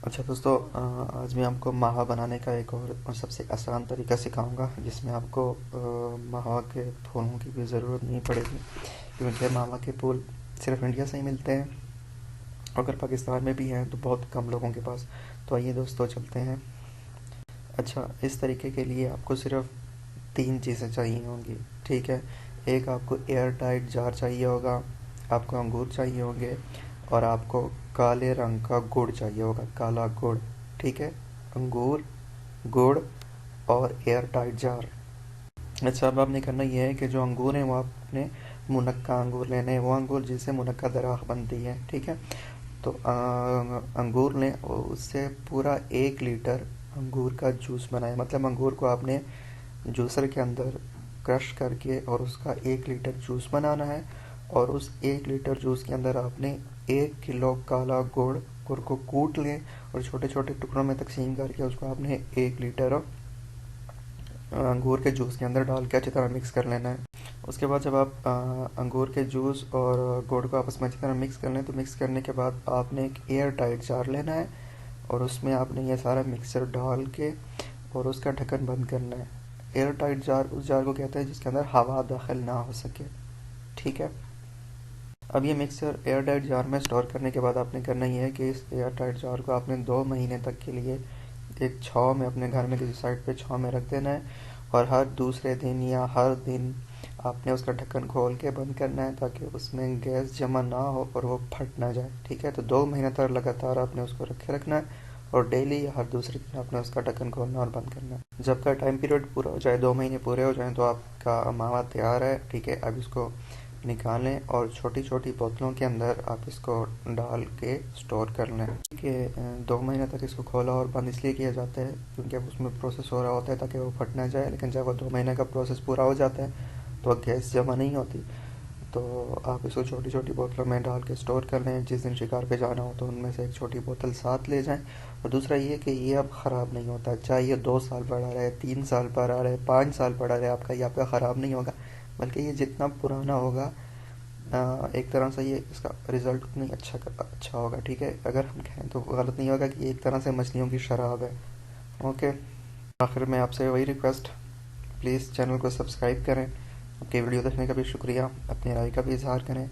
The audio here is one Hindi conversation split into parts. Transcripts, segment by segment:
अच्छा दोस्तों, आज मैं आपको मावा बनाने का एक और सबसे आसान तरीका सिखाऊंगा जिसमें आपको मावा के फूलों की भी ज़रूरत नहीं पड़ेगी, क्योंकि मावा के फूल सिर्फ इंडिया से ही मिलते हैं। अगर पाकिस्तान में भी हैं तो बहुत कम लोगों के पास। तो आइए दोस्तों, चलते हैं। अच्छा, इस तरीके के लिए आपको सिर्फ तीन चीज़ें चाहिए होंगी। ठीक है। एक, आपको एयर टाइट जार चाहिए होगा, आपको अंगूर चाहिए होंगे, और आपको काले रंग का गुड़ चाहिए होगा, काला गुड़। ठीक है। अंगूर, गुड़ और एयर टाइट जार। अच्छा, अब आपने करना ये है कि जो अंगूर हैं वो आपने मुनक्का अंगूर लेने हैं, वो अंगूर जिससे मुनक्का दराख बनती है। ठीक है। तो अंगूर लें और उससे पूरा 1 लीटर अंगूर का जूस बनाएं। मतलब अंगूर को आपने जूसर के अंदर क्रश करके और उसका 1 लीटर जूस बनाना है। और उस 1 लीटर जूस के अंदर आपने 1 किलो काला गुड़ को कूट लें और छोटे छोटे टुकड़ों में तकसीम करके उसको आपने 1 लीटर अंगूर के जूस के अंदर डाल के अच्छी तरह मिक्स कर लेना है। उसके बाद जब आप अंगूर के जूस और गुड़ को आपस में अच्छी तरह मिक्स कर लें, तो मिक्स करने के बाद आपने एक एयर टाइट जार लेना है और उसमें आपने ये सारा मिक्सचर डाल के और उसका ढक्कन बंद करना है। एयर टाइट जार उस जार को कहते हैं जिसके अंदर हवा दाखिल ना हो सके। ठीक है। अब ये मिक्सचर एयर टाइट जार में स्टोर करने के बाद आपने करना ये है कि इस एयर टाइट जार को आपने 2 महीने तक के लिए एक छाँव में, अपने घर में किसी साइड पे छाँव में रख देना है। और हर दूसरे दिन या हर दिन आपने उसका ढक्कन खोल के बंद करना है, ताकि उसमें गैस जमा ना हो और वो फट ना जाए। ठीक है। तो 2 महीने तक लगातार आपने उसको रखे रखना है और डेली या हर दूसरे दिन आपने उसका ढक्कन खोलना और बंद करना है। जब का टाइम पीरियड पूरा हो जाए, 2 महीने पूरे हो जाएं, तो आपका मावा तैयार है। ठीक है। अब इसको निकालें और छोटी छोटी बोतलों के अंदर आप इसको डाल के स्टोर कर लें। कि 2 महीने तक इसको खोला और बंद इसलिए किया जाता है क्योंकि अब उसमें प्रोसेस हो रहा होता है ताकि वो फट ना जाए। लेकिन जब वो 2 महीने का प्रोसेस पूरा हो जाता है तो गैस जमा नहीं होती। तो आप इसको छोटी छोटी बोतलों में डाल के स्टोर कर लें। जिस दिन शिकार पे जाना हो तो उनमें से एक छोटी बोतल साथ ले जाएं। और दूसरा ये कि ये अब ख़राब नहीं होता, चाहे ये 2 साल पड़ा रहे, 3 साल पड़ा रहे, 5 साल पड़ा रहे, आपका ये आपका ख़राब नहीं होगा। बल्कि ये जितना पुराना होगा, एक तरह से ये इसका रिज़ल्ट उतना ही अच्छा होगा। ठीक है। अगर हम कहें तो गलत नहीं होगा कि ये एक तरह से मछलियों की शराब है। ओके। आखिर में आपसे वही रिक्वेस्ट, प्लीज़ चैनल को सब्सक्राइब करें। आपके वीडियो देखने का भी शुक्रिया। अपनी राय का भी इजहार करें।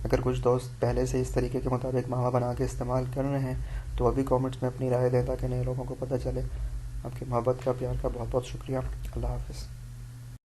अगर कुछ दोस्त पहले से इस तरीके के मुताबिक मावा बना के इस्तेमाल कर रहे हैं तो अभी कमेंट्स में अपनी राय दें ताकि नए लोगों को पता चले। आपकी मोहब्बत का, प्यार का बहुत बहुत शुक्रिया। अल्लाह हाफ़िज़।